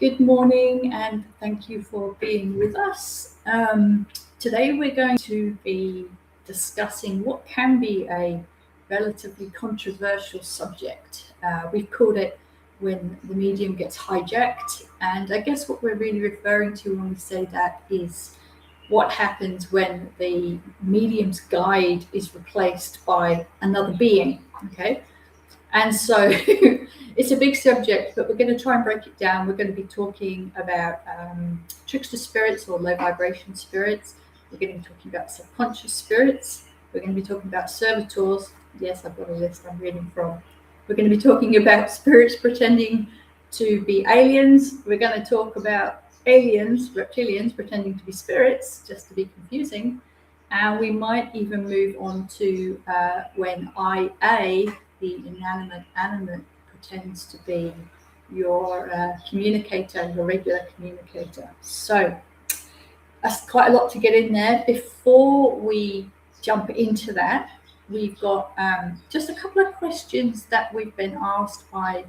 Good morning, and thank you for being with us. Today we're going to be discussing what can be a relatively controversial subject. We've called it when the medium gets hijacked, and I guess what we're really referring to when we say that is what happens when the medium's guide is replaced by another being, okay? And so it's a big subject, but we're going to try and break it down. We're going to be talking about trickster spirits or low vibration spirits. We're going to be talking about subconscious spirits. We're going to be talking about servitors. Yes, I've got a list I'm reading from. We're going to be talking about spirits pretending to be aliens. We're going to talk about aliens, reptilians, pretending to be spirits, just to be confusing. And we might even move on to when IA, the inanimate animate, pretends to be your communicator, your regular communicator. So that's quite a lot to get in there. Before we jump into that, we've got just a couple of questions that we've been asked by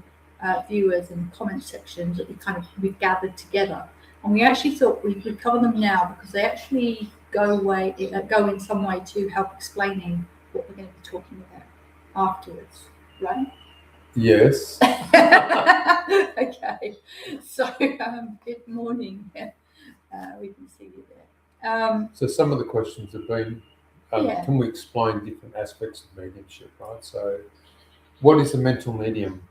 viewers in the comment sections that we've gathered together. And we actually thought we could cover them now because they actually go in some way to help explaining what we're going to be talking about afterwards, right? Yes. Okay. So, good morning. We can see you there. So some of the questions have been, Yeah. Can we explain different aspects of mediumship, right? So what is a mental medium?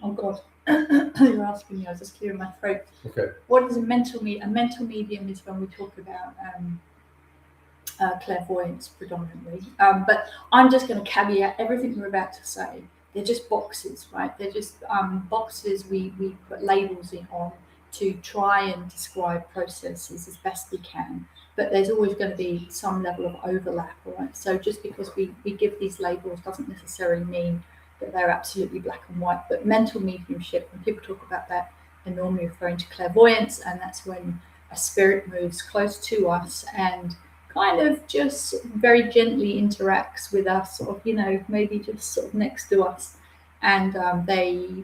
Oh, God. You're asking me. I was just clearing my throat. Okay. What is a mental medium? A mental medium is when we talk about clairvoyance predominantly. But I'm just going to caveat everything we're about to say. They're just boxes, right? They're just boxes we put labels on to try and describe processes as best we can. But there's always going to be some level of overlap, right? So just because we give these labels doesn't necessarily mean that they're absolutely black and white. But mental mediumship, when people talk about that, they're normally referring to clairvoyance, and that's when a spirit moves close to us and kind of just very gently interacts with us, sort of, maybe just sort of next to us, and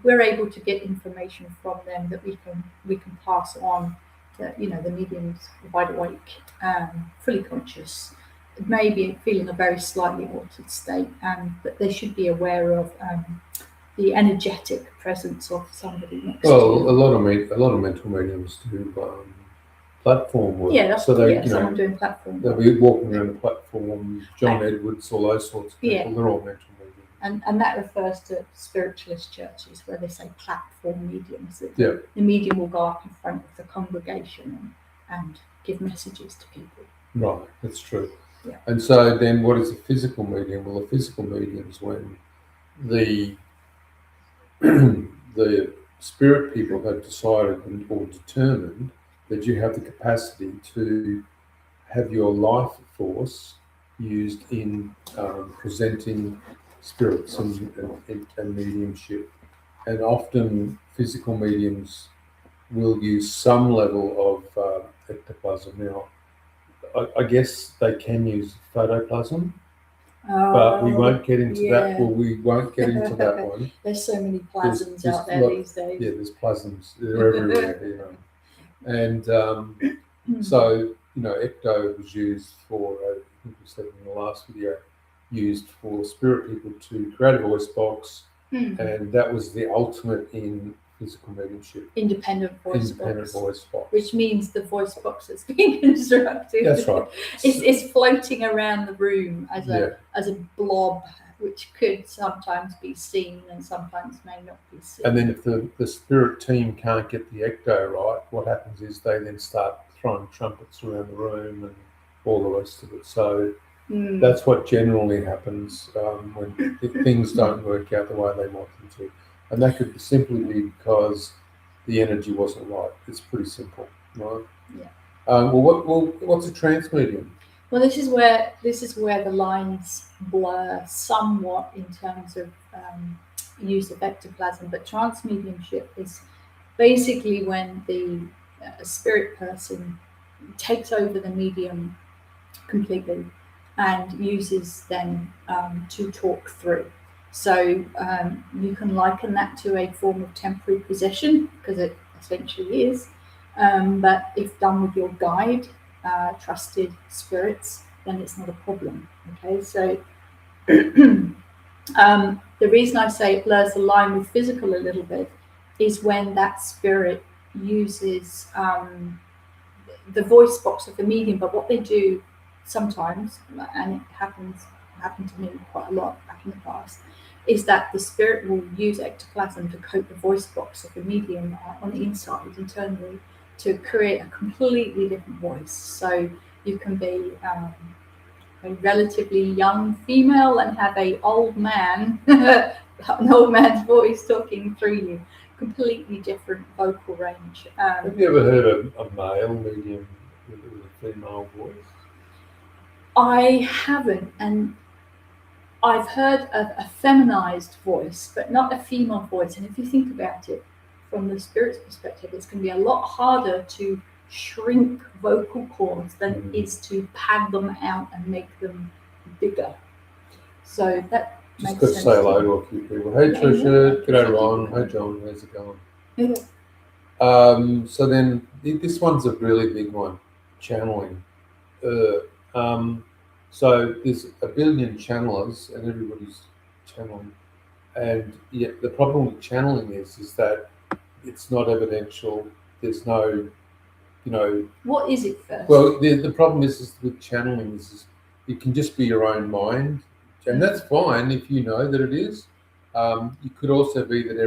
we're able to get information from them that we can pass on. That the medium's wide awake, fully conscious, maybe feeling a very slightly altered state, but they should be aware of the energetic presence of somebody next to you. Well, a lot of mental mediums do platform work. Yeah, so someone doing platform they'll work. be walking around the platform. John Edwards, all those sorts of people. Yeah. They're all mental mediums. And that refers to spiritualist churches where they say platform mediums. That Yeah. The medium will go up in front of the congregation and give messages to people. Right, that's true. Yeah. And so then what is a physical medium? Well, a physical medium is when the the spirit people have decided or determined that you have the capacity to have your life force used in presenting spirits and mediumship. And often physical mediums will use some level of ectoplasm. Now, I guess they can use photoplasm, but we won't get into that. Well, we won't get into that one. There's so many plasms out there these days. Yeah, there's plasms. They're everywhere, And so, ecto was used for, I think we said in the last video, used for spirit people to create a voice box, and that was the ultimate in physical mediumship. Independent voice box. Which means the voice box that's being constructed. That's right. It's floating around the room as a blob, which could sometimes be seen and sometimes may not be seen. And then if the spirit team can't get the ecto right, what happens is they then start throwing trumpets around the room and all the rest of it. So that's what generally happens when things don't work out the way they want them to. And that could simply be because the energy wasn't right. It's pretty simple, right? Yeah. What's a trance medium? Well, this is where the lines blur somewhat in terms of use of ectoplasm. But trance mediumship is basically when the spirit person takes over the medium completely and uses them to talk through. So you can liken that to a form of temporary possession because a potentially is. But if done with your guide, trusted spirits, then it's not a problem. Okay, so the reason I say it blurs the line with physical a little bit is when that spirit uses the voice box of the medium. But what they do sometimes, and it happened to me quite a lot back in the past, is that the spirit will use ectoplasm to coat the voice box of the medium on the inside internally to create a completely different voice. So you can be a relatively young female and have an old man's voice talking through you. Completely different vocal range. Have you ever heard of a male medium with a female voice? I haven't, and I've heard of a feminized voice, but not a female voice. And if you think about it from the spirit's perspective, it's going to be a lot harder to shrink vocal cords than it is to pad them out and make them bigger. So that just makes got to sense. say hello to a few people. Hey Trisha, g'day Ron, hey John, how's it going? Yeah. So then this one's a really big one, channeling. So there's a billion channelers and everybody's channeling. And yet the problem with channeling is that it's not evidential. There's no, What is it first? Well, the problem is with channeling is it can just be your own mind. And that's fine if you know that it is. It could also be that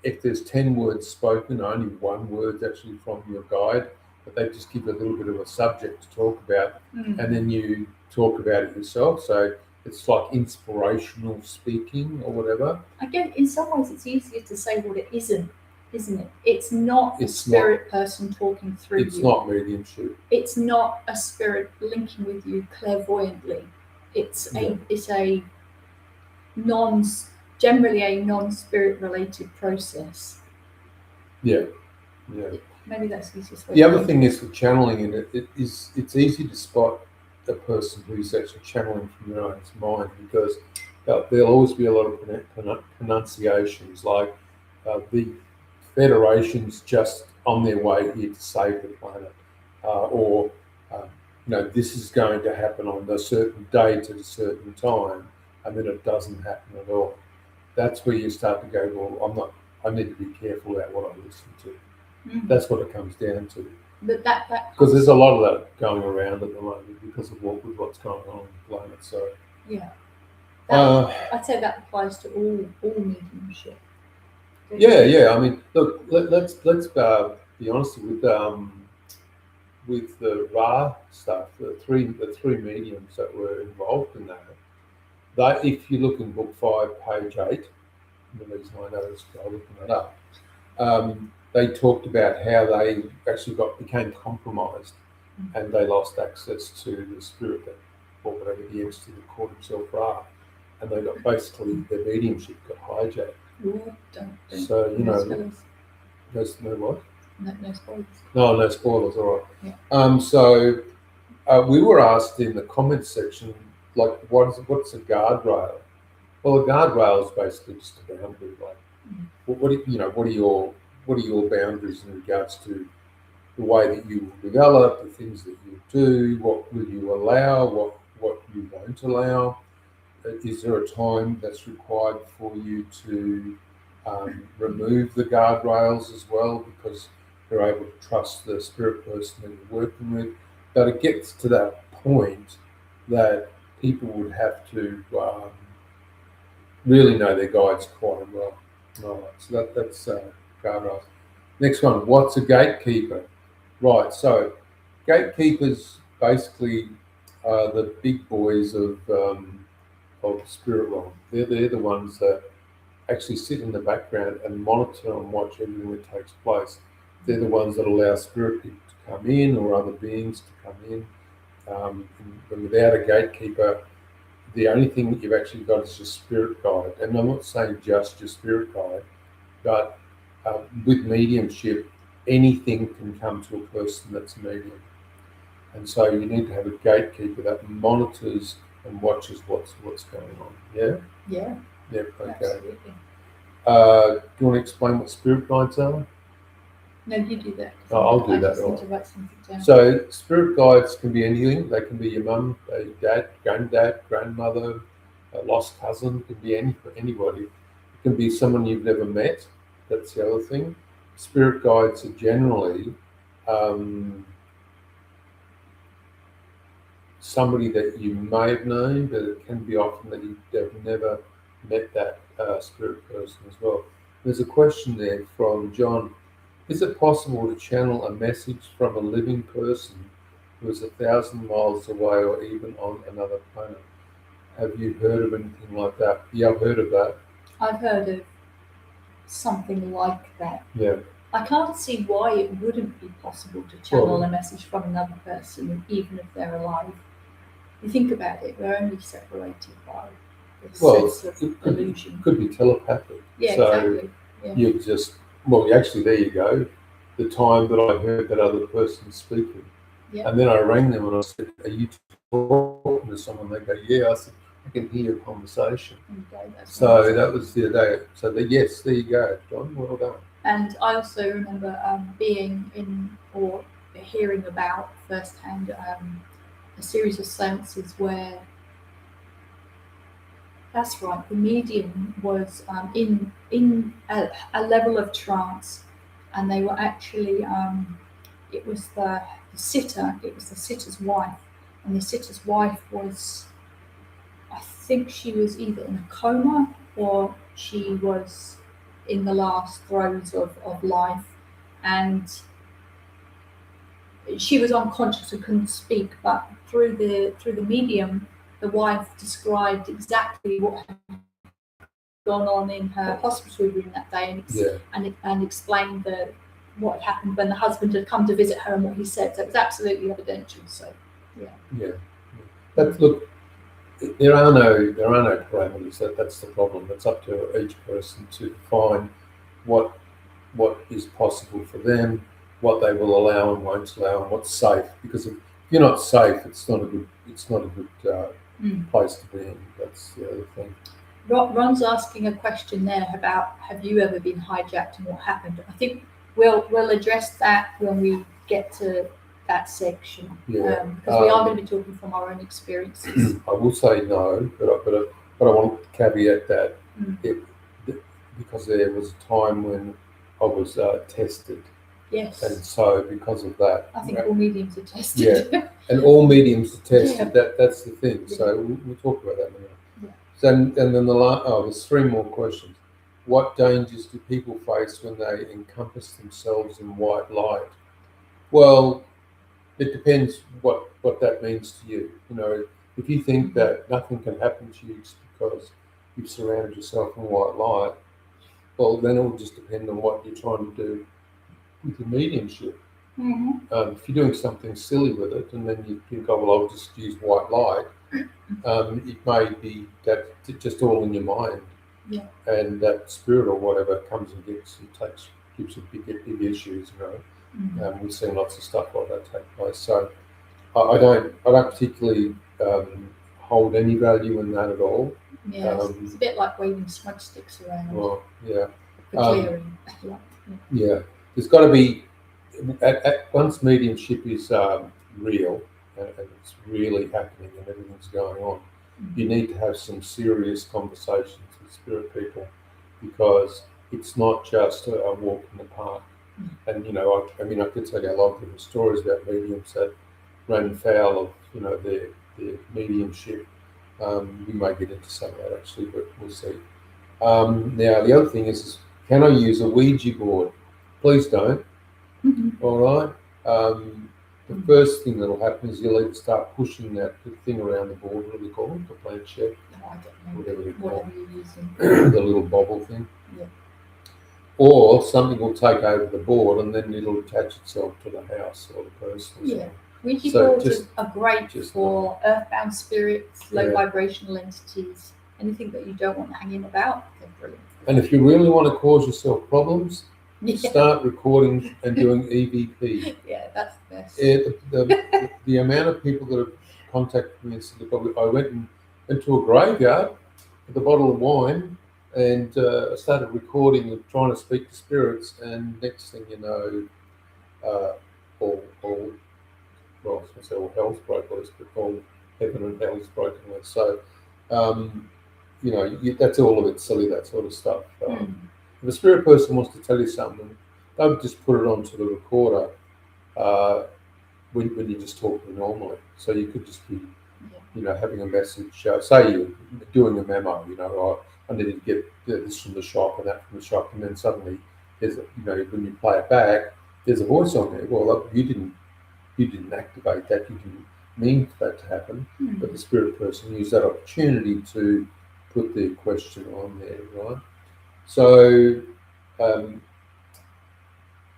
if there's 10 words spoken, only one word's actually from your guide, but they just give a little bit of a subject to talk about, and then you talk about it yourself. So it's like inspirational speaking or whatever. Again, in some ways, it's easier to say what it isn't it? It's not a spirit person talking through you. It's not mediumship. It's not a spirit linking with you clairvoyantly. It's generally a non-spirit related process. Yeah. Maybe that's the easiest way. The other thing is with channeling, it's easy to spot a person who's actually channeling from their own mind, because there'll always be a lot of pronunciations, like the Federation's just on their way here to save the planet, or this is going to happen on a certain date at a certain time, and then it doesn't happen at all. That's where you start to go, well, I need to be careful about what I listen to. That's what it comes down to. But because there's a lot of that going around at the moment because of what's going on in the planet. So yeah, I'd say that applies to all mediumship. Yeah. I mean, look, let's be honest with the Ra stuff. The three mediums that were involved in that. If you look in Book 5, page 8, the reason I know is by looking that up. They talked about how they actually became compromised, and they lost access to the spirit or whatever the entity that called himself Ra, and they got basically their mediumship got hijacked. Ooh, so no what? No spoilers. No spoilers. All right. Yeah. So we were asked in the comments section, like, what's a guardrail? Well, a guardrail is basically just a boundary. Like, what are your boundaries in regards to the way that you will develop, the things that you do, what will you allow, what you won't allow? Is there a time that's required for you to remove the guardrails as well, because you're able to trust the spirit person that you're working with? But it gets to that point that people would have to really know their guides quite well. Right, so that's guardrails. Next one, what's a gatekeeper? Right, so gatekeepers basically are the big boys of the spirit realm. They're the ones that actually sit in the background and monitor and watch everything that takes place. They're the ones that allow spirit people to come in, or other beings to come in. And without a gatekeeper, the only thing that you've actually got is your spirit guide. And I'm not saying just your spirit guide, but with mediumship, anything can come to a person that's medium. And so you need to have a gatekeeper that monitors and watches what's going on. Yeah? Yeah. Yeah, okay. Absolutely. Do you want to explain what spirit guides are? No, you do that. Oh, I'll do I that. just need to write something down. So spirit guides can be anything. They can be your mum, your dad, granddad, grandmother, a lost cousin. It can be anybody. It can be someone you've never met. That's the other thing. Spirit guides are generally somebody that you may have known, but it can be often that you've never met that spirit person as well. There's a question there from John. Is it possible to channel a message from a living person who is 1,000 miles away or even on another planet? Have you heard of anything like that? Yeah, I've heard of that. I've heard of something like that. Yeah. I can't see why it wouldn't be possible to channel a message from another person, even if they're alive. You think about it, we're only separated by the sense of illusion. It could be telepathic. Yeah, so exactly. Yeah. You just, actually, there you go. The time that I heard that other person speaking. Yeah. And then I rang them and I said, are you talking to someone? They go, yeah. I said, I can hear your conversation. Okay, so that was the day. So yes, there you go, John. Well done. And I also remember being in or hearing about firsthand a series of seances where, that's right, the medium was in a level of trance, and they were actually it was the sitter, it was the sitter's wife, and the sitter's wife was, I think she was either in a coma or she was in the last throes of life, and she was unconscious and couldn't speak, but through the medium, the wife described exactly what had gone on in her hospital room that day, and explained what had happened when the husband had come to visit her and what he said. So it was absolutely evidential. So yeah. But look, there are no parameters. That's the problem. It's up to each person to find what is possible for them, what they will allow and won't allow, and what's safe. Because if you're not safe, it's not a good place to be in. That's the other thing. Ron's asking a question there about, have you ever been hijacked and what happened? I think we'll address that when we get to that section, because we are going to be talking from our own experiences. I will say no, but I want to caveat that because there was a time when I was tested. Yes. And so because of that, I think all mediums are tested. Yeah, and all mediums are tested. Yeah. That's the thing. Yeah. So we'll talk about that in a minute. Yeah. So, and then there's three more questions. What dangers do people face when they encompass themselves in white light? Well, it depends what that means to you. You know, if you think that nothing can happen to you just because you've surrounded yourself in white light, well, then it will just depend on what you're trying to do with your mediumship. Mm-hmm. If you're doing something silly with it, and then you think, oh well, I'll just use white light, it may be that it's just all in your mind, and that spirit or whatever comes and gives you big issues. You know, mm-hmm. We've seen lots of stuff like that take place. So I don't particularly hold any value in that at all. Yeah, it's a bit like waving smudge sticks around. Well, yeah. For clearing. Yeah. There's got to be, once mediumship is real and it's really happening and everything's going on, you need to have some serious conversations with spirit people, because it's not just a walk in the park. And you know, I could tell you a lot of different stories about mediums that ran foul of their mediumship. We may get into some of that actually, but we'll see. Now the other thing is, can I use a Ouija board? Please don't. Mm-hmm. All right. The first thing that'll happen is you'll either start pushing that thing around the board. What do we call it? The planchette. No, I don't know. Whatever you call you're using. The little bobble thing. Yeah. Or something will take over the board and then it'll attach itself to the house or the person. Yeah. Ouija boards are great for earthbound spirits, low vibrational entities, anything that you don't want hanging about. They're brilliant. And if you really want to cause yourself problems, start recording and doing EVP. Yeah, that's the best. The amount of people that have contacted me and said, look, I went into a graveyard with a bottle of wine And I started recording and trying to speak to spirits, and next thing you know, all well, I was going to say all hell's broken loose, but all heaven and hell is broken loose. So, that's all a bit silly, that sort of stuff. If a spirit person wants to tell you something, they would just put it onto the recorder uh, when you're just talking normally. So you could just be, having a message. Say you're doing a memo. I needed to get this from the shop and that from the shop, and then suddenly there's, when you play it back, there's a voice on there. Well, you didn't activate that. You didn't mean for that to happen, but the spirit person used that opportunity to put their question on there, right? So,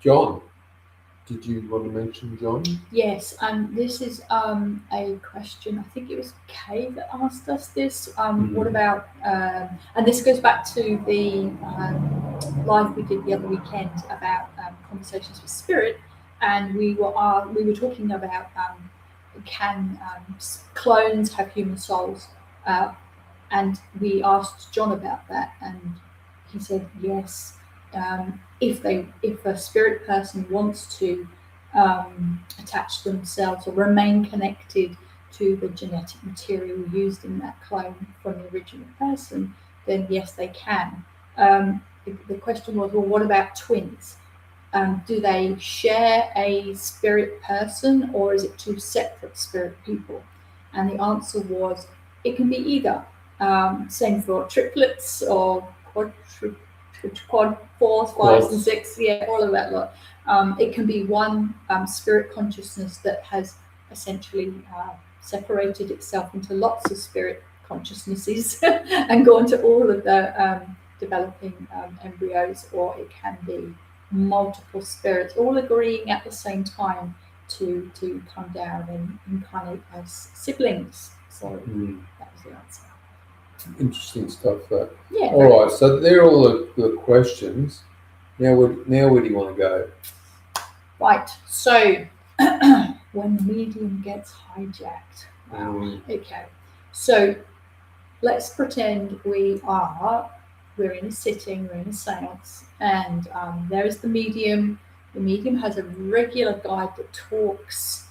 John, did you want to mention John? Yes, and this is a question. I think it was Kay that asked us this. What about? And this goes back to the live we did the other weekend about conversations with spirit, and we were talking about can clones have human souls, and we asked John about that, and he said yes. If a spirit person wants to attach themselves or remain connected to the genetic material used in that clone from the original person, then yes, they can. The question was, well, what about twins? Do they share a spirit person, or is it two separate spirit people? And the answer was, it can be either. Same for triplets or quad, fours, fives, and six, all of that lot. It can be one spirit consciousness that has essentially separated itself into lots of spirit consciousnesses and gone to all of the developing embryos, or it can be multiple spirits all agreeing at the same time to come down and incarnate as siblings. So that was the answer. Interesting stuff. Yeah. All right, so they're all the questions. Now where do you want to go? Right, so when the medium gets hijacked. Wow. Okay, so let's pretend we're in a sitting, we're in a séance, and there is the medium. The medium has a regular guide that talks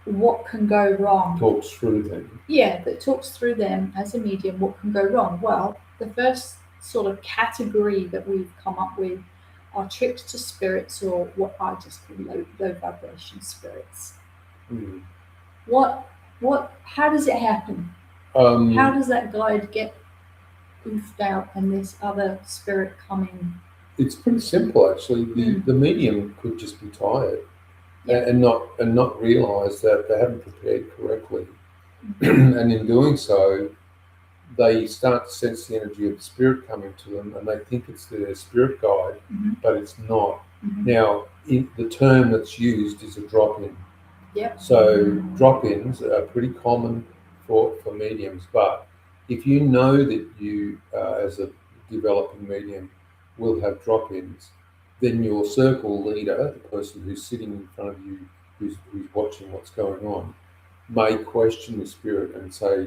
what can go wrong. Talks through them. Yeah, that talks through them as a medium, what can go wrong. Well, the first sort of category that we've come up with are trickster spirits, or what I just call low vibration spirits. How does it happen? How does that guide get goofed out and this other spirit coming? It's pretty simple, actually. The medium could just be tired and not realise that they haven't prepared correctly, and in doing so, they start to sense the energy of the spirit coming to them, and they think it's their spirit guide, but it's not. Now, the term that's used is a drop-in. Yep. So drop-ins are pretty common for mediums, but if you know that you, as a developing medium, will have drop-ins, then your circle leader, the person who's sitting in front of you, who's watching what's going on, may question the spirit and say,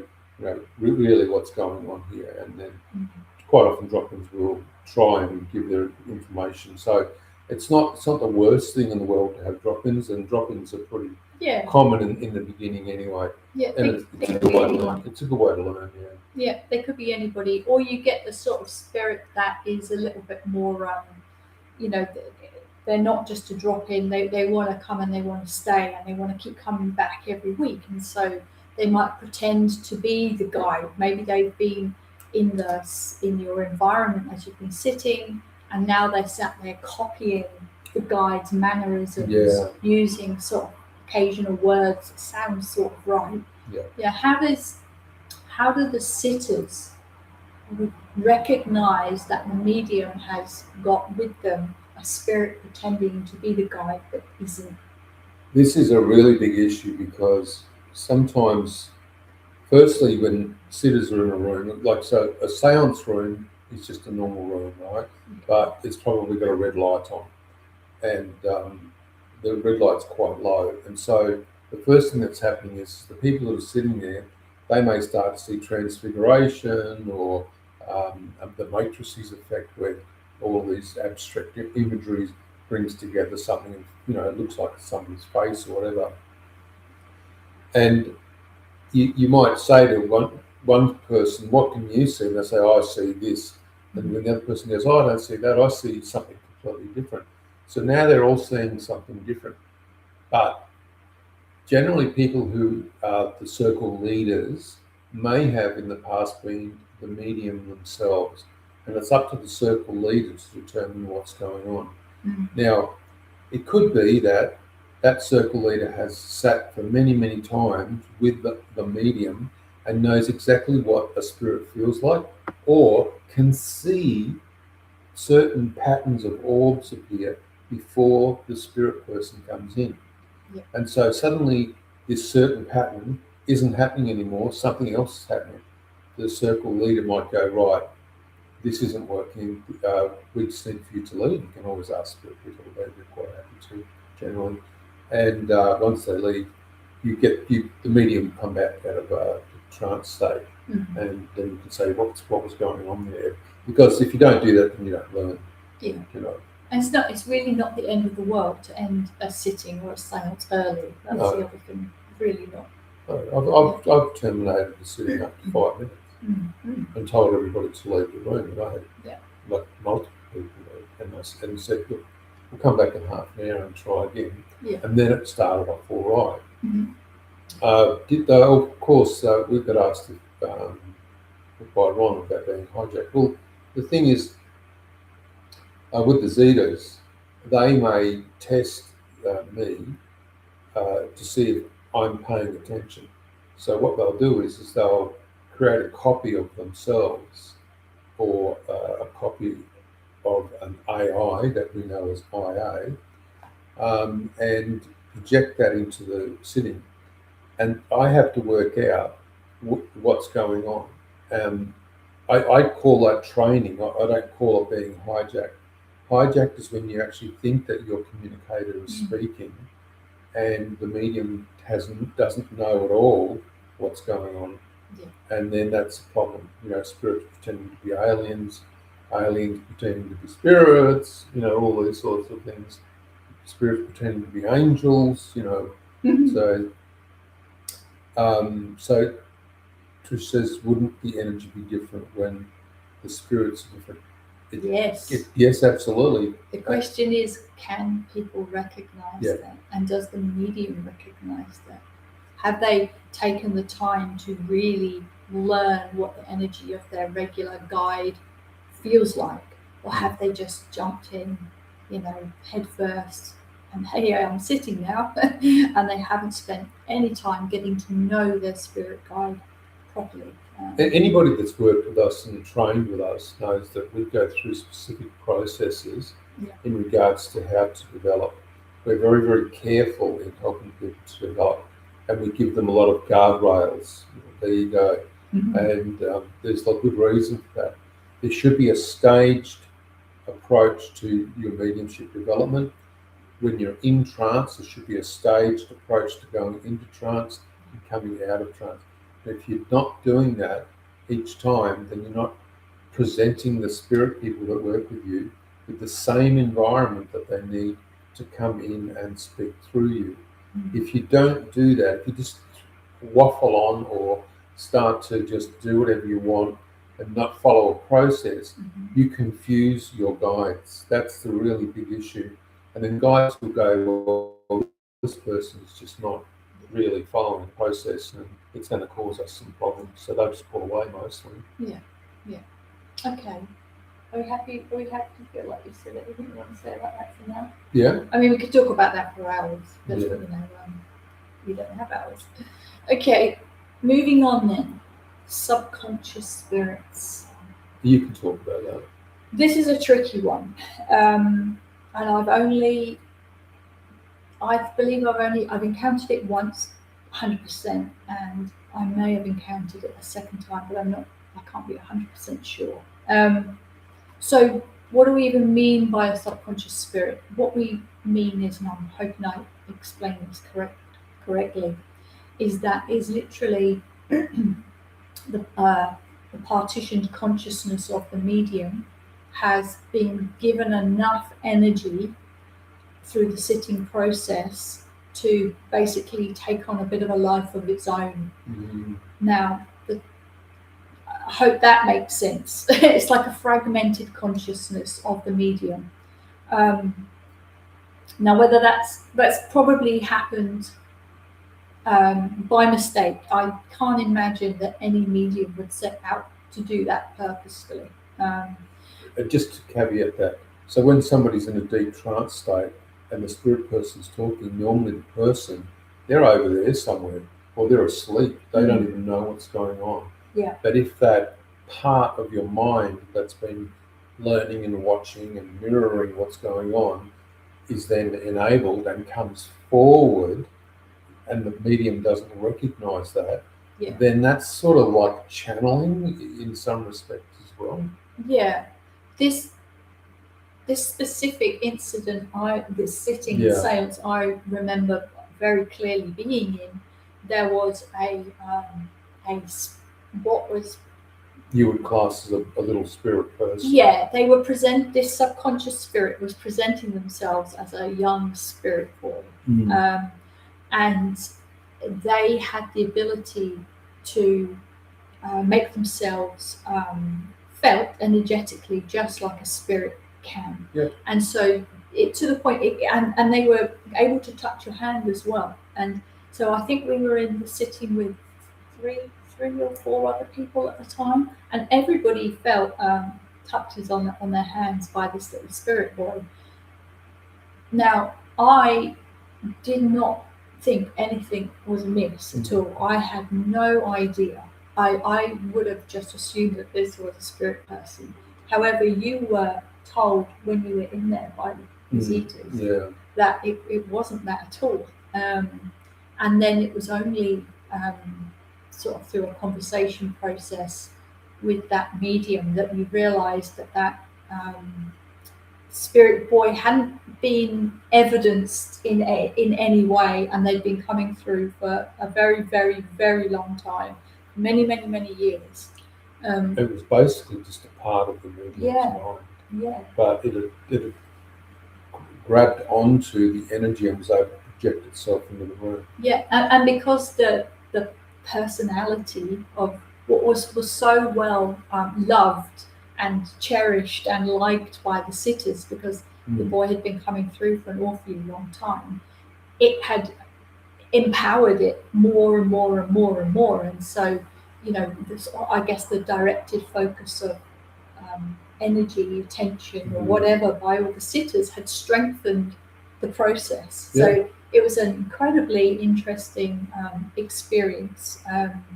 really what's going on here, and then quite often drop-ins will try and give their information. So it's not the worst thing in the world to have drop-ins, and drop-ins are pretty common in the beginning anyway. Yeah, and it's a good way to learn. It's a good way to learn. Yeah, they could be anybody, or you get the sort of spirit that is a little bit more, they're not just a drop in. They want to come and they want to stay, and they want to keep coming back every week, and so they might pretend to be the guide. Maybe they've been in your environment as you've been sitting, and now they sat there copying the guide's mannerisms, using sort of occasional words that sound sort of right. Yeah. How do the sitters recognize that the medium has got with them a spirit pretending to be the guide that isn't? This is a really big issue, because sometimes, firstly, when sitters are in a room, so a séance room is just a normal room, right? But it's probably got a red light on, and the red light's quite low. And so the first thing that's happening is the people that are sitting there, they may start to see transfiguration, or the matrices effect, where all these abstract imageries brings together something, it looks like somebody's face or whatever. And you might say to one person, what can you see? And they say, I see this. And then the other person goes, I don't see that, I see something completely different. So now they're all seeing something different. But generally people who are the circle leaders may have in the past been the medium themselves. And it's up to the circle leader to determine what's going on. Now, it could be that circle leader has sat for many, many times with the medium and knows exactly what a spirit feels like, or can see certain patterns of orbs appear before the spirit person comes in. Yep. And so suddenly this certain pattern isn't happening anymore, something else is happening. The circle leader might go, right, this isn't working, we just need for you to leave. You can always ask spirit people, they're quite happy to, generally. And once they leave, the medium come back out of a trance state, and then you can say what was going on there. Because if you don't do that, then you don't learn. Yeah. And it's really not the end of the world to end a sitting or a séance early. That's the other thing. Really not. I've terminated the sitting after 5 minutes. And told everybody to leave the room, and I had like multiple people leave, and said, look, we'll come back in half an hour and try again. And then it started off all right. Of course, we got asked by Ron about being hijacked. Well, the thing is, with the Zetas, they may test me to see if I'm paying attention. So what they'll do is they'll create a copy of themselves, or a copy of an AI that we know as IA, and project that into the sitting. And I have to work out what's going on. I call that training. I don't call it being hijacked. Hijacked is when you actually think that your communicator is speaking, and the medium doesn't know at all what's going on. And then that's a problem. Spirits pretending to be aliens pretending to be spirits, all these sorts of things. Spirits pretending to be angels, So Trish says, wouldn't the energy be different when the spirits are different? Yes, absolutely. The question is, can people recognize that? And does the medium recognize that? Have they taken the time to really learn what the energy of their regular guide feels like? Or have they just jumped in, head first, and hey, I'm sitting now, and they haven't spent any time getting to know their spirit guide properly? Anybody that's worked with us and trained with us knows that we go through specific processes in regards to how to develop. We're very, very careful in helping people to develop, and we give them a lot of guardrails. There you go. And there's a good reason for that. There should be a staged approach to your mediumship development. When you're in trance, there should be a staged approach to going into trance and coming out of trance. If you're not doing that each time, then you're not presenting the spirit people that work with you with the same environment that they need to come in and speak through you. If you don't do that, if you just waffle on or start to just do whatever you want and not follow a process, you confuse your guides. That's the really big issue. And then guides will go, well, this person is just not really following the process, and it's going to cause us some problems. So they'll just pull away mostly. Okay. Are we happy? Do you feel like you've said everything you want to say about that for now? Yeah. I mean, we could talk about that for hours, but we don't have hours. Okay, moving on then. Subconscious spirits. You can talk about that. This is a tricky one, and I've encountered it once, 100%, and I may have encountered it a second time, but I can't be 100% sure. So what do we even mean by a subconscious spirit? What we mean is, and I'm hoping I explain this correctly, is that is literally the partitioned consciousness of the medium has been given enough energy through the sitting process to basically take on a bit of a life of its own. Now, I hope that makes sense. It's like a fragmented consciousness of the medium. Now, whether that's probably happened by mistake. I can't imagine that any medium would set out to do that purposefully. Just to caveat that, so when somebody's in a deep trance state and the spirit person's talking, normally the person, they're over there somewhere, or they're asleep. They don't even know what's going on. Yeah. But if that part of your mind that's been learning and watching and mirroring what's going on is then enabled and comes forward, and the medium doesn't recognize that, then that's sort of like channeling in some respects as well. Yeah. This specific incident, this sitting séance, I remember very clearly being in. There was what was you would class as a little spirit person. Yeah, they were this subconscious spirit was presenting themselves as a young spirit form. And they had the ability to make themselves felt energetically just like a spirit can. Yeah. And so to the point, and they were able to touch your hand as well. And so I think we were in the sitting with three or four other people at the time, and everybody felt touches on their hands by this little spirit boy. Now, I did not think anything was amiss at all. I had no idea. I would have just assumed that this was a spirit person. However, you were told when you were in there by the Zetas that it wasn't that at all. And then it was only sort of through a conversation process with that medium that we realised that spirit boy hadn't been evidenced in any way, and they'd been coming through for a very, very, very long time, many years. It was basically just a part of the medium's mind. Yeah. But it had grabbed onto the energy and was able to project itself into the room. Yeah, and because the personality of what was so well loved and cherished and liked by the sitters, because the boy had been coming through for an awfully long time, it had empowered it more and more and more and more. And so, I guess the directed focus of energy, attention, or whatever by all the sitters had strengthened the process. So it was an incredibly interesting experience.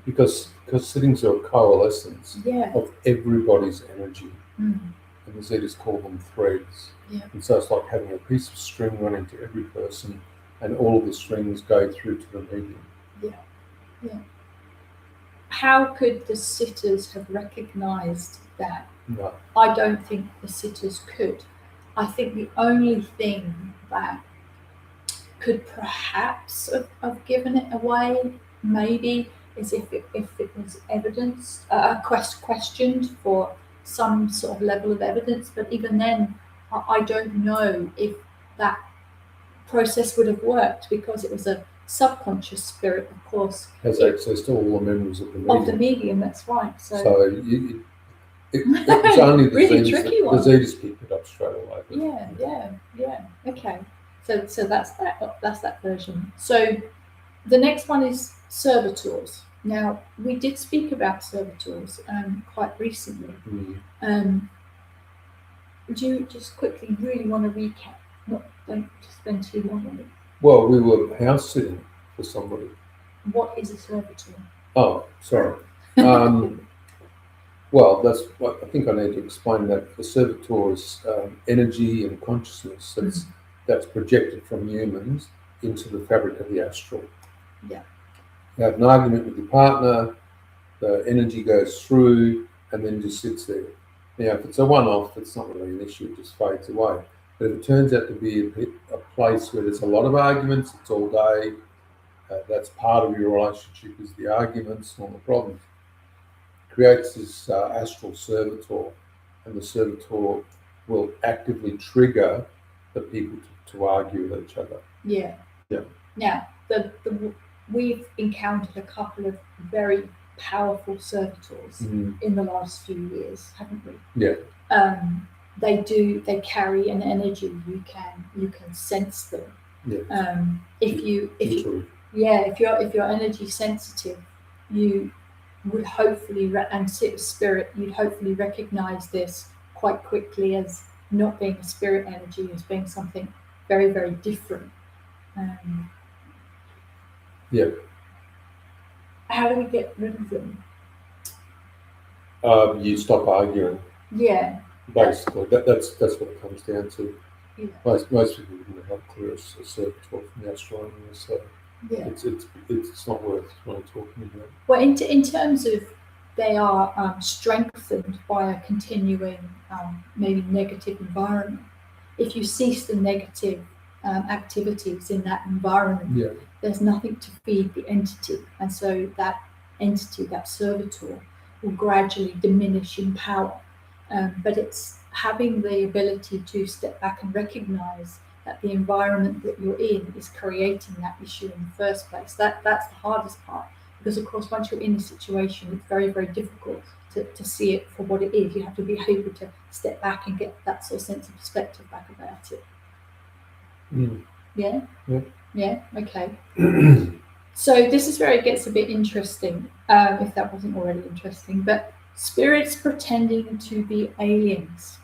Because sittings are a coalescence of everybody's energy. And the Zetas call them threads. Yeah. And so it's like having a piece of string running to every person, and all of the strings go through to the medium. Yeah. How could the sitters have recognized that? No. I don't think the sitters could. I think the only thing that could perhaps have given it away, maybe, is if it was evidence, questioned for some sort of level of evidence. But even then, I don't know if that process would have worked, because it was a subconscious spirit, of course. Has access to all the memories of the medium. Of the medium, that's right. So it was only the really Zetas, tricky one. The Zetas picked it up straight away. Yeah. Okay. So that's that version. So the next one is servitors. Now, we did speak about servitors quite recently. Would you just quickly really want to recap? Don't spend too long on it. Well, we were house sitting for somebody. What is a servitor? Oh, sorry. Well, that's what I think I need to explain, that the servitor's energy and consciousness that's projected from humans into the fabric of the astral. Yeah. You have an argument with your partner, the energy goes through and then just sits there. Now, if it's a one-off, it's not really an issue, it just fades away. But if it turns out to be a place where there's a lot of arguments, it's all day, that's part of your relationship is the arguments, not the problems. creates this astral servitor, and the servitor will actively trigger the people to argue with each other. Yeah. Yeah. Now, we've encountered a couple of very powerful servitors in the last few years, haven't we? Yeah. They carry an energy. You can sense them. Yeah. If you're energy sensitive, you would hopefully and sit with spirit, you'd hopefully recognize this quite quickly as not being a spirit energy, as being something very, very different. Yeah. How do we get rid of them? You stop arguing. Yeah. Basically, that's what it comes down to. Yeah. Most people wouldn't have clear a servitor from the astronomy, so Yeah. it's not worth really talking about. Well, in terms of they are strengthened by a continuing maybe negative environment. If you cease the negative activities in that environment, there's nothing to feed the entity, and so that entity, that servitor, will gradually diminish in power. But it's having the ability to step back and recognize that the environment that you're in is creating that issue in the first place. That's the hardest part, because of course once you're in a situation, it's very, very difficult to see it for what it is. You have to be able to step back and get that sort of sense of perspective back about it. Yeah, okay. So this is where it gets a bit interesting, if that wasn't already interesting, but spirits pretending to be aliens.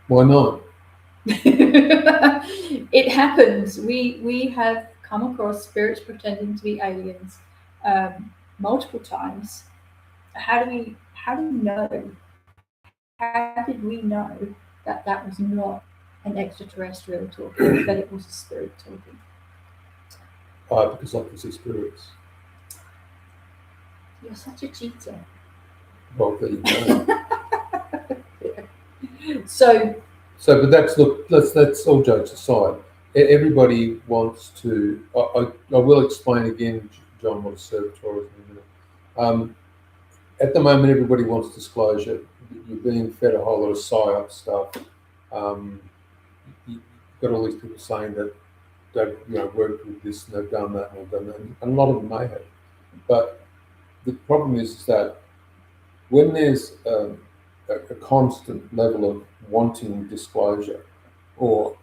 Why not? It happens. We have come across spirits pretending to be aliens multiple times. How do we know? How did we know that was not an extraterrestrial talking, that it was a spirit talking? Because I can see spirits. You're such a cheater. Well, there you go. So, but let's all jokes aside. Everybody wants to. I will explain again, John, what a servitor is in a minute. At the moment, everybody wants disclosure. You're being fed a whole lot of psyop stuff. You've got all these people saying that they've worked with this and they've done that and they've done that, and a lot of them may have. But the problem is that when there's a constant level of wanting disclosure or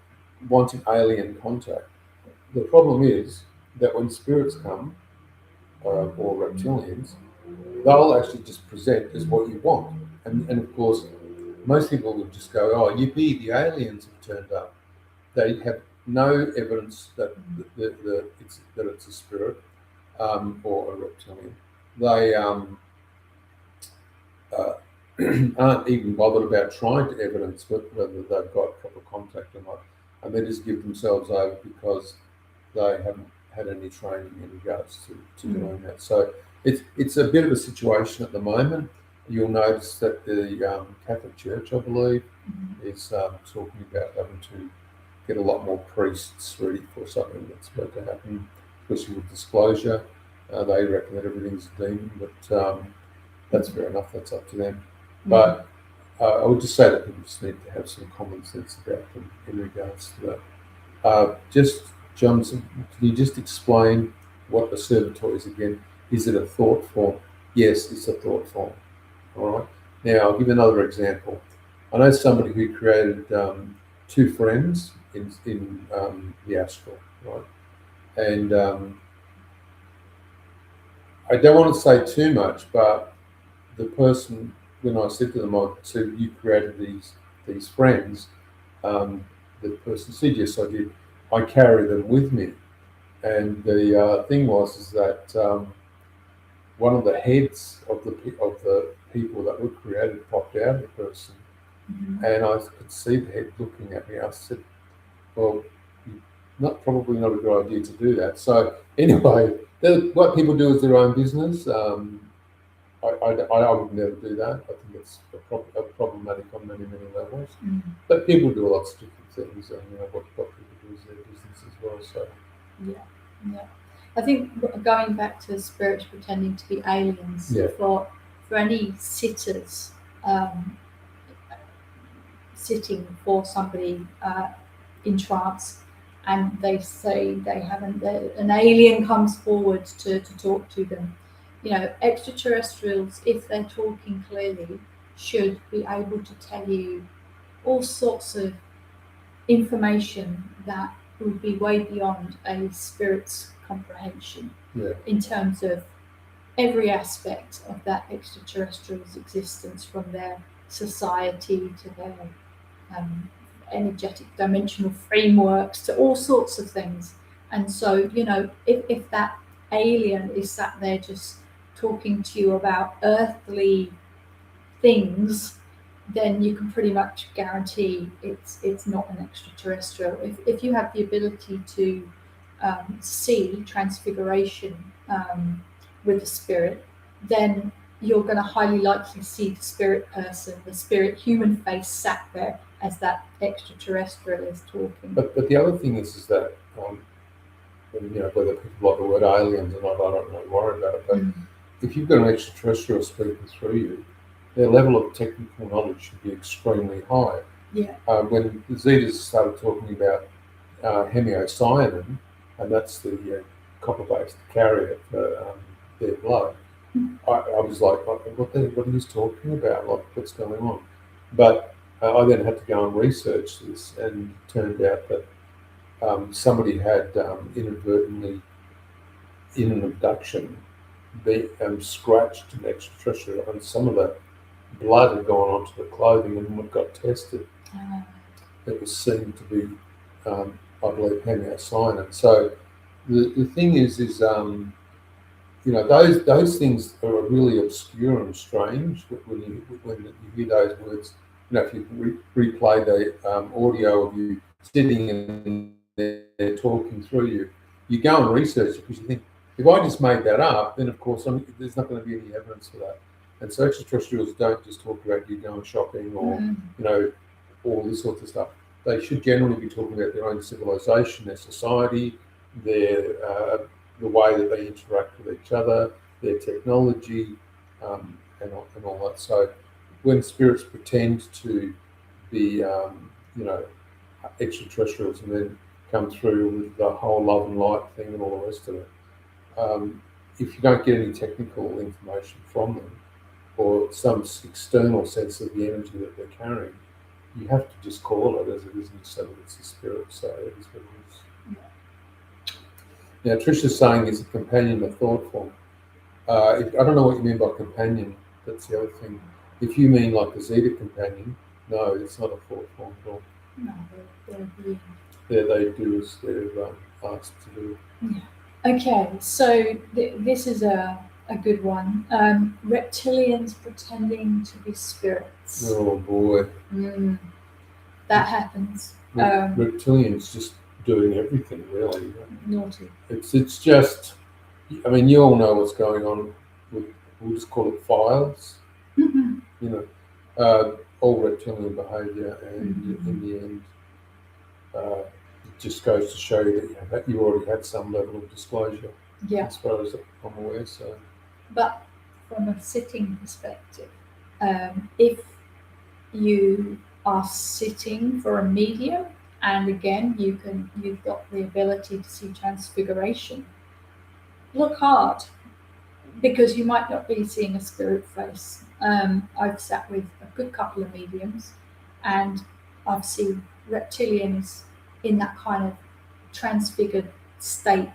wanting alien contact, the problem is that when spirits come, or reptilians, they'll actually just present as what you want. And of course, most people will just go, oh, yippee, the aliens have turned up. They have no evidence that it's a spirit or a reptilian. They aren't even bothered about trying to evidence whether they've got proper contact or not, and they just give themselves over because they haven't had any training in regards to doing that. So it's a bit of a situation at the moment. You'll notice that the Catholic Church, I believe, is talking about having to get a lot more priests ready for something that's about to happen, especially with disclosure. They reckon that everything's a demon, but that's fair enough. That's up to them. But I would just say that people just need to have some common sense about them in regards to that. Just, Johnson, can you just explain what a servitor is again? Is it a thought form? Yes, it's a thought form. All right. Now, I'll give another example. I know somebody who created two friends in the astral, right? And I don't want to say too much, but the person, when I said to them, I said, you created these friends, the person said, yes, I did. I carry them with me. And the thing is that one of the heads of the people that were created popped out of the person, and I could see the head looking at me. I said, well, probably not a good idea to do that. So anyway, what people do is their own business. I would never do that. I think it's problematic on many, many levels. But people do lots of different things, and what people do is their business as well. So yeah. I think going back to spirits pretending to be aliens, Yeah. for any sitters sitting for somebody in trance, and they say they haven't, an alien comes forward to talk to them. You know, extraterrestrials, if they're talking clearly, should be able to tell you all sorts of information that would be way beyond a spirit's comprehension, Yeah. in terms of every aspect of that extraterrestrial's existence, from their society to their energetic dimensional frameworks to all sorts of things. And so, you know, if that alien is sat there just talking to you about earthly things, then you can pretty much guarantee it's not an extraterrestrial. If you have the ability to see transfiguration with the spirit, then you're going to highly likely see the spirit person, the spirit human face sat there as that extraterrestrial is talking. But the other thing is that and, you know, whether people like the word aliens or not, I don't really worry about it. But if you've got an extraterrestrial speaking through you, their level of technical knowledge should be extremely high. Yeah. When the Zetas started talking about hemocyanin, and that's the copper-based carrier for their blood, I was like, what are you talking about? Like, what's going on? But I then had to go and research this, and it turned out that somebody had inadvertently, in an abduction, scratched an extraterrestrial, and some of the blood had gone onto the clothing, and when it got tested, it was seen to be, I believe, hemocyanin. So the thing is you know, those things are really obscure and strange when you hear those words. You know, if you replay the audio of you sitting and they're talking through you, you go and research it because you think, if I just made that up, then of course there's not going to be any evidence for that. And so extraterrestrials don't just talk about you going shopping or you know, all this sort of stuff. They should generally be talking about their own civilization, their society, their the way that they interact with each other, their technology, and all that. So when spirits pretend to be, you know, extraterrestrials and then come through with the whole love and light thing and all the rest of it, if you don't get any technical information from them or some external sense of the energy that they're carrying, you have to just call it as it is and say that it's a spirit. So it is what it is. Now, Trisha's saying is a companion a thought form. I don't know what you mean by companion. That's the other thing. If you mean like a Zeta companion, no, it's not a thought form at all. No, they're They do as they're asked to do. Yeah. Okay, so this is a good one. Reptilians pretending to be spirits. Oh boy. That happens. Reptilians just doing everything, really. Naughty. It's just, I mean, you all know what's going on with, we'll just call it files. You know, all reptilian behaviour, and in the end, it just goes to show you that you already had some level of disclosure. Yeah. As far as I'm aware. So. But from a sitting perspective, if you are sitting for a medium, and again you've got the ability to see transfiguration, look hard, because you might not be seeing a spirit face. I've sat with a good couple of mediums, and I've seen reptilians in that kind of transfigured state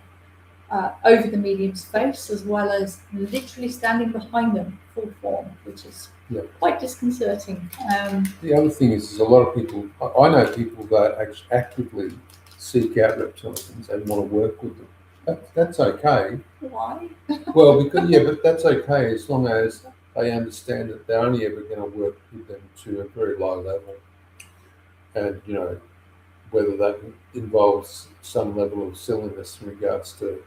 over the medium's face, as well as literally standing behind them full form, which is quite disconcerting. The other thing is a lot of people, I know people that actively seek out reptilians and want to work with them. That's okay. Why? Well, because but that's okay as long as they understand that they're only ever going to work with them to a very low level, and you know, whether that involves some level of silliness in regards to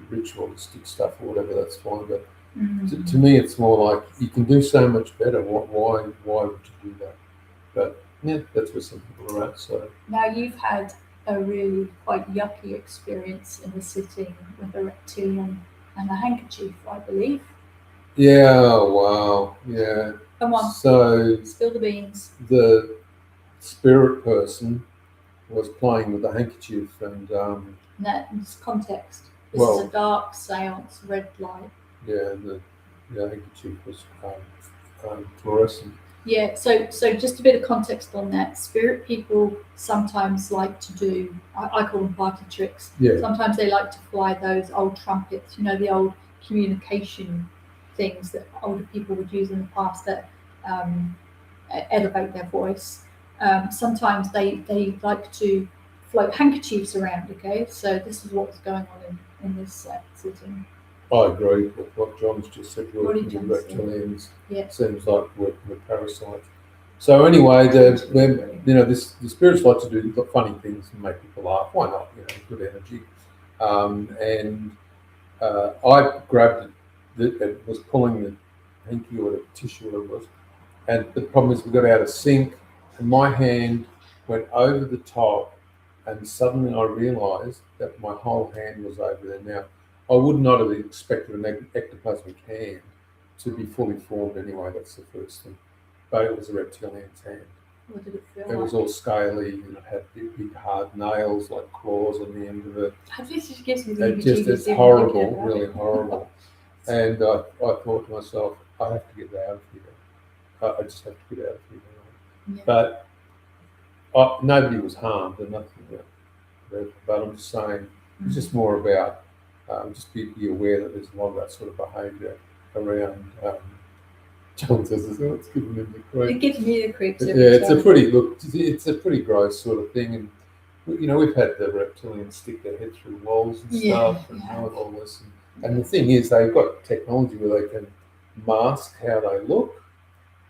ritualistic stuff or whatever, that's fine. But to me, it's more like you can do so much better. Why would you do that? But yeah, that's where some people are at. So now you've had a really quite yucky experience in the sitting with a reptilian and a handkerchief, I believe. Yeah, wow, yeah. Come on, So spill the beans. the spirit person was playing with the handkerchief, and That's context. This is a dark seance, red light. yeah, the handkerchief was fluorescent. Yeah, so just a bit of context on that. Spirit people sometimes like to do, I call them party tricks. Yeah. Sometimes they like to fly those old trumpets, you know, the old communication things that older people would use in the past that elevate their voice. Sometimes they like to float handkerchiefs around, okay? So this is what's going on in this sitting. I agree with what John's just said. What did Working John with say? reptilians Yeah. seems like working with parasites. So anyway, the spirits like to do funny things and make people laugh. Why not? You know, good energy. And I grabbed it was pulling the hanky or the tissue, whatever it was. And the problem is we got out of sync, and my hand went over the top, and suddenly I realised that my whole hand was over there. Now, I would not have expected an ectoplasmic hand to be fully formed anyway. That's the first thing. But it was a reptilian's hand. What did it feel It like? was all scaly, and it had big hard nails like claws on the end of it. This just gives me the It's horrible, really horrible. And I thought to myself, I have to get out of here. I just have to get out of here. Yeah. But nobody was harmed and nothing. But I'm just saying, it's just more about just be aware that there's a lot of that sort of behaviour around. John says it's giving him the creeps. It gives me the creeps. Yeah, it's a pretty gross sort of thing, and we've had the reptilians stick their head through walls and stuff, and all this. And the thing is, they've got technology where they can mask how they look,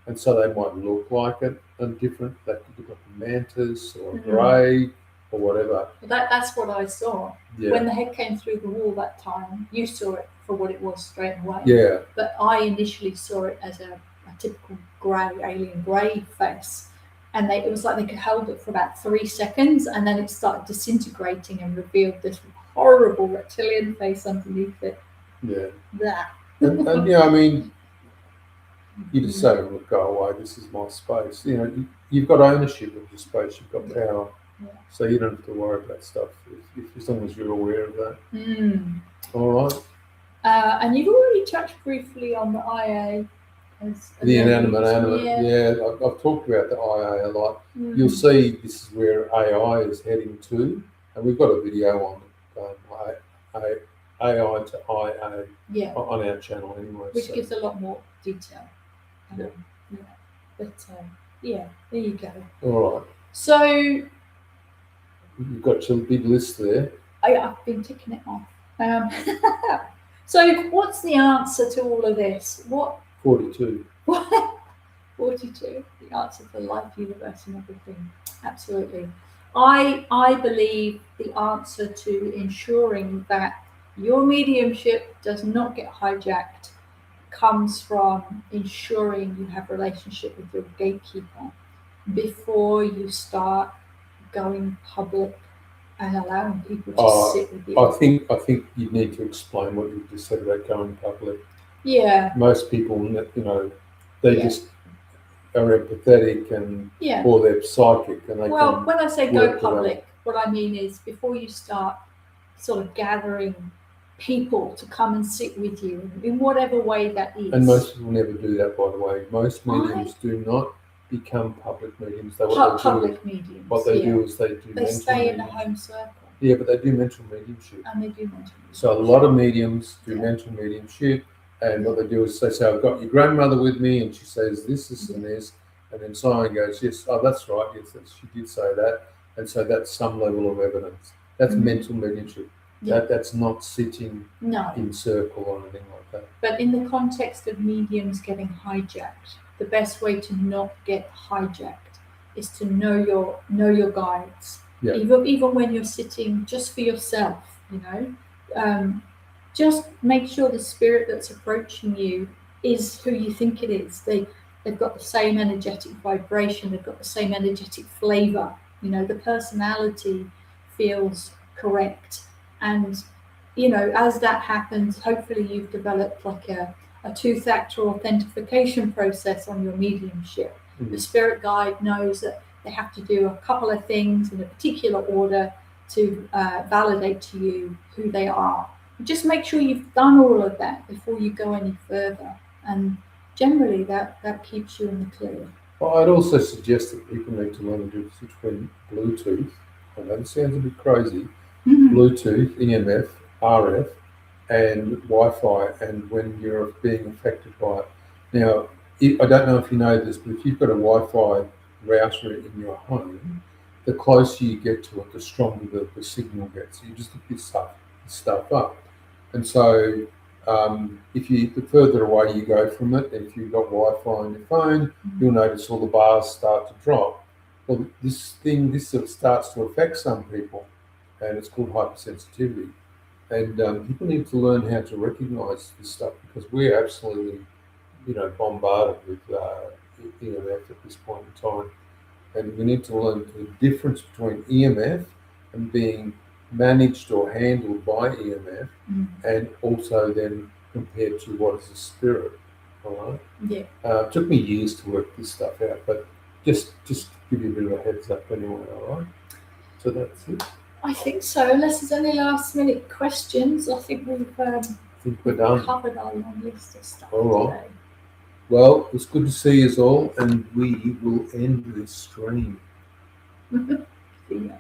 and so they might look like it and different. They could look like a mantis or a grey or whatever. That's what I saw. Yeah. When the head came through the wall that time, you saw it for what it was straight away. Yeah. But I initially saw it as a typical grey, alien grey face. And it was like they could hold it for about 3 seconds, and then it started disintegrating and revealed this horrible reptilian face underneath it. Yeah. That. And I mean, you just say, look, go away, this is my space. You've got ownership of your space, you've got power. Yeah. So you don't have to worry about stuff as long as you're aware of that. All right. And you've already touched briefly on the IA. The inanimate animate. Yeah, I've talked about the IA a lot. You'll see this is where AI is heading to, and we've got a video on AI to IA on our channel anyway. Which gives a lot more detail. But there you go. All right. So you've got your big list there. I've been ticking it off. So what's the answer to all of this? 42. 42, the answer for life, universe, and everything. Absolutely. I believe the answer to ensuring that your mediumship does not get hijacked comes from ensuring you have a relationship with your gatekeeper before you start going public and allowing people to sit with you. I think you need to explain what you just said about going public. Yeah. Most people, they just are empathetic and or they're psychic, and they. Well, when I say go public, what I mean is before you start sort of gathering people to come and sit with you in whatever way that is. And most people never do that, by the way. Most mediums do not become public mediums. Public mediums. What they do is they stay in the home circle. Yeah, but they do mental mediumship. And they do mental mediumship. So a lot of mediums do mental mediumship, and what they do is they say, I've got your grandmother with me, and she says this, and this, and then someone goes, yes, that's right, yes, she did say that, and so that's some level of evidence. That's mental mediumship. Yeah. That's not sitting in circle or anything like that. But in the context of mediums getting hijacked, the best way to not get hijacked is to know your guides. Yeah. Even when you're sitting just for yourself, just make sure the spirit that's approaching you is who you think it is. They've got the same energetic vibration. They've got the same energetic flavor. The personality feels correct. And, you know, as that happens, hopefully you've developed like a two-factor authentication process on your mediumship. The spirit guide knows that they have to do a couple of things in a particular order to validate to you who they are. Just make sure you've done all of that before you go any further. And generally that keeps you in the clear. Well, I'd also suggest that people need to learn the difference between Bluetooth, I know it sounds a bit crazy, Bluetooth, EMF, RF, and Wi-Fi, and when you're being affected by it. Now, I don't know if you know this, but if you've got a Wi-Fi router in your home, the closer you get to it, the stronger the signal gets. You just pick this stuff up. And so the further away you go from it, if you've got Wi-Fi on your phone, you'll notice all the bars start to drop. Well, this sort of starts to affect some people, and it's called hypersensitivity. And people need to learn how to recognize this stuff, because we're absolutely, bombarded with EMF at this point in time. And we need to learn the difference between EMF and being managed or handled by EMF, and also then compared to what is a spirit. All right. Yeah. It took me years to work this stuff out, but just give you a bit of a heads up anyway. All right. So that's it. I think so. Unless there's any last minute questions, I think we've we're done. Covered our long list of stuff all right. today. Well, it's good to see you all, and we will end this stream. See ya.